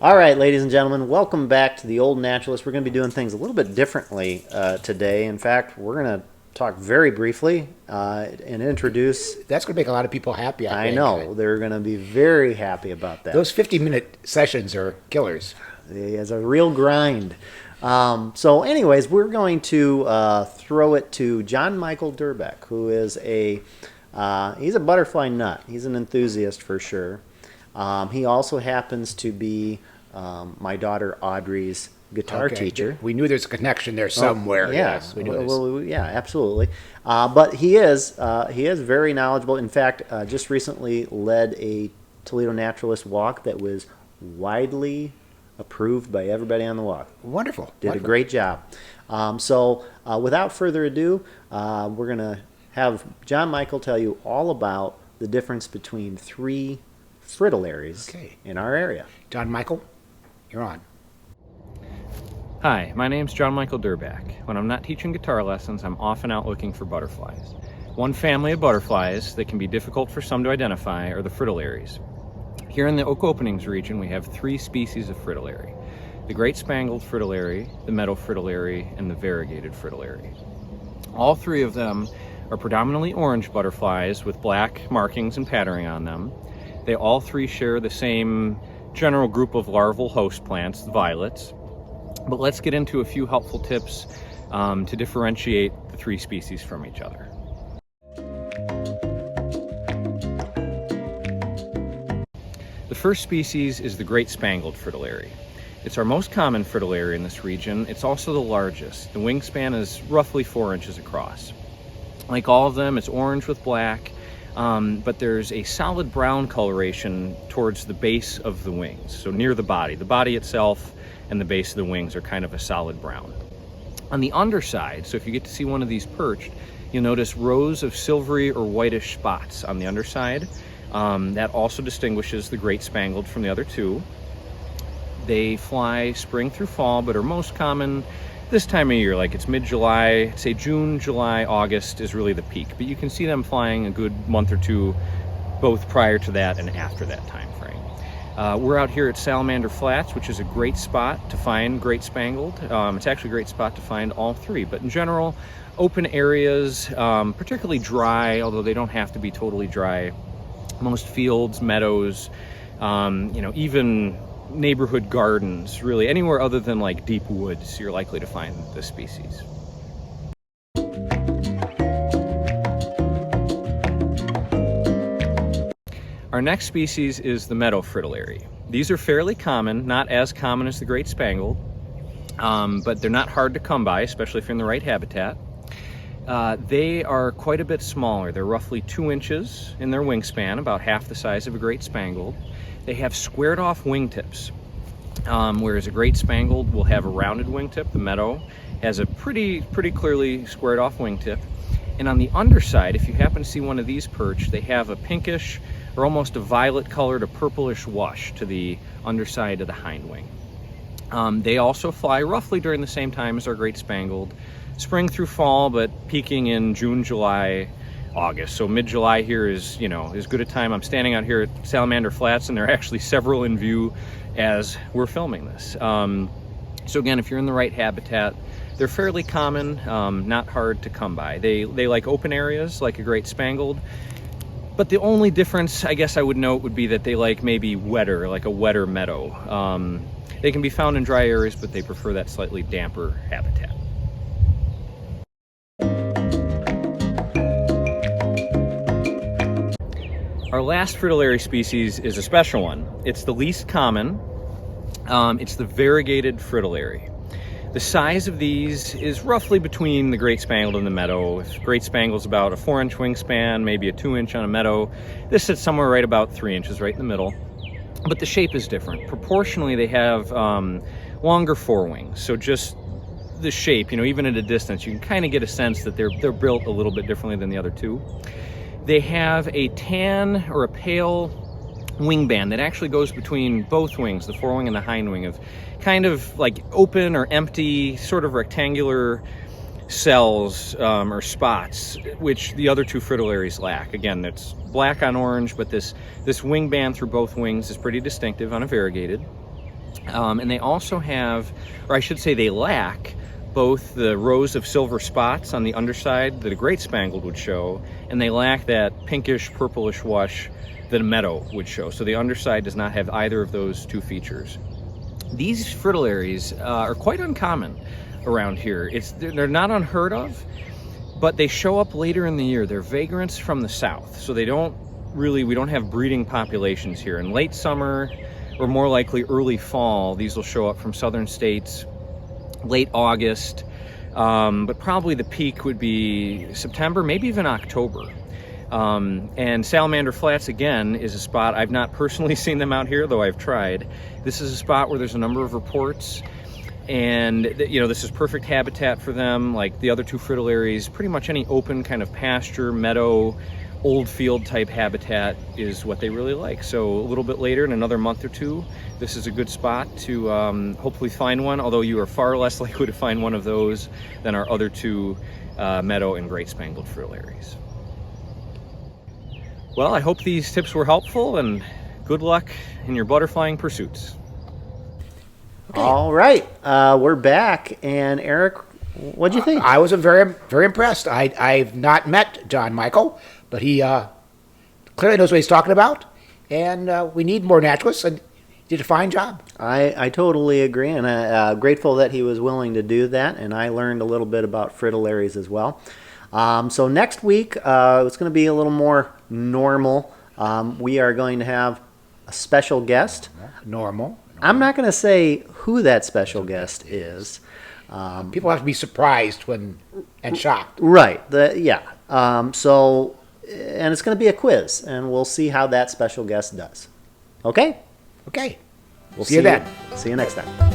All right, ladies and gentlemen, welcome back to the Old Naturalist. We're going to be doing things a little bit differently today. In fact, we're going to talk very briefly and introduce. That's going to make a lot of people happy, I think. know, they're going to be very happy about that. Those 50-minute sessions are killers. It's a real grind. So anyways, we're going to throw it to John Michale Durback, who is he's a butterfly nut. He's an enthusiast for sure. He also happens to be my daughter Audrey's guitar teacher. We knew there's a connection there somewhere. Yes, we knew this. Yeah, absolutely. But he is very knowledgeable. In fact, just recently led a Toledo Naturalist walk that was widely approved by everybody on the walk. Wonderful. Did a great job. So without further ado, we're going to have John Michale tell you all about the difference between three fritillaries in our area. John Michale, you're on. Hi, my name's John Michale Durback. When I'm not teaching guitar lessons, I'm often out looking for butterflies. One family of butterflies that can be difficult for some to identify are the fritillaries. Here in the Oak Openings region, we have three species of fritillary: the great spangled fritillary, the meadow fritillary, and the variegated fritillary. All three of them are predominantly orange butterflies with black markings and patterning on them. They all three share the same general group of larval host plants, the violets. But let's get into a few helpful tips to differentiate the three species from each other. The first species is the great spangled fritillary. It's our most common fritillary in this region. It's also the largest. The wingspan is roughly 4 inches across. Like all of them, it's orange with black. But there's a solid brown coloration towards the base of the wings, so near the body. The body itself and the base of the wings are kind of a solid brown. On the underside, so if you get to see one of these perched, you'll notice rows of silvery or whitish spots on the underside. That also distinguishes the great spangled from the other two. They fly spring through fall, but are most common this time of year, like it's mid-July. Say June, July, August is really the peak, but you can see them flying a good month or two both prior to that and after that time frame. We're out here at Salamander Flats, which is a great spot to find great spangled. It's actually a great spot to find all three, but in general, open areas, particularly dry, although they don't have to be totally dry. Most fields, meadows, even neighborhood gardens, really anywhere other than like deep woods, you're likely to find this species. Our next species is the meadow fritillary. These are fairly common, not as common as the great spangled, but they're not hard to come by, especially if you're in the right habitat. They are quite a bit smaller. They're roughly 2 inches in their wingspan, about half the size of a great spangled. They have squared off wingtips, whereas a great spangled will have a rounded wingtip. The meadow has a pretty clearly squared off wingtip. And on the underside, if you happen to see one of these perched, they have a pinkish or almost a violet colored, a purplish wash to the underside of the hind wing. They also fly roughly during the same time as our great spangled, spring through fall, but peaking in June, July, August. So mid-July here is, as good a time. I'm standing out here at Salamander Flats, and there are actually several in view as we're filming this. So again, if you're in the right habitat, they're fairly common, not hard to come by. They like open areas, like a great spangled. But the only difference, I guess I would note, would be that they like maybe wetter, like a wetter meadow. They can be found in dry areas, but they prefer that slightly damper habitat. Our last fritillary species is a special one. It's the least common. It's the variegated fritillary. The size of these is roughly between the great spangled and the meadow. If great spangled's about a 4-inch wingspan, maybe a 2-inch on a meadow. This sits somewhere right about 3 inches, right in the middle. But the shape is different. Proportionally, they have longer forewings. So just the shape, even at a distance, you can kind of get a sense that they're built a little bit differently than the other two. They have a tan or a pale wing band that actually goes between both wings, the forewing and the hind wing, of kind of like open or empty, sort of rectangular cells or spots, which the other two fritillaries lack. Again, it's black on orange, but this wing band through both wings is pretty distinctive on a variegated. And they also have, or I should say they lack, both the rows of silver spots on the underside that a great spangled would show, and they lack that pinkish, purplish wash that a meadow would show. So the underside does not have either of those two features. These fritillaries are quite uncommon around here. They're not unheard of, but they show up later in the year. They're vagrants from the south, so we don't have breeding populations here. In late summer, or more likely early fall, these will show up from southern states, late August, but probably the peak would be September, maybe even October. And Salamander Flats, again, is a spot, I've not personally seen them out here, though I've tried. This is a spot where there's a number of reports, and this is perfect habitat for them. Like the other two fritillaries, pretty much any open kind of pasture, meadow, old field type habitat is what they really like. So a little bit later, in another month or two, this is a good spot to hopefully find one, although you are far less likely to find one of those than our other two meadow and great spangled fritillaries. Well, I hope these tips were helpful, and good luck in your butterflying pursuits. Okay. All right, we're back, and Eric, what do you think? I was very, very impressed. I've not met John Michale, but he clearly knows what he's talking about, and we need more naturalists, and he did a fine job. I totally agree, and I'm grateful that he was willing to do that, and I learned a little bit about fritillaries as well. So next week, it's going to be a little more normal. We are going to have a special guest. Normal. I'm not going to say who that special guest is. People have to be surprised and shocked. Right. Yeah. And it's going to be a quiz, and we'll see how that special guest does. Okay? Okay. We'll see you then. See you next time.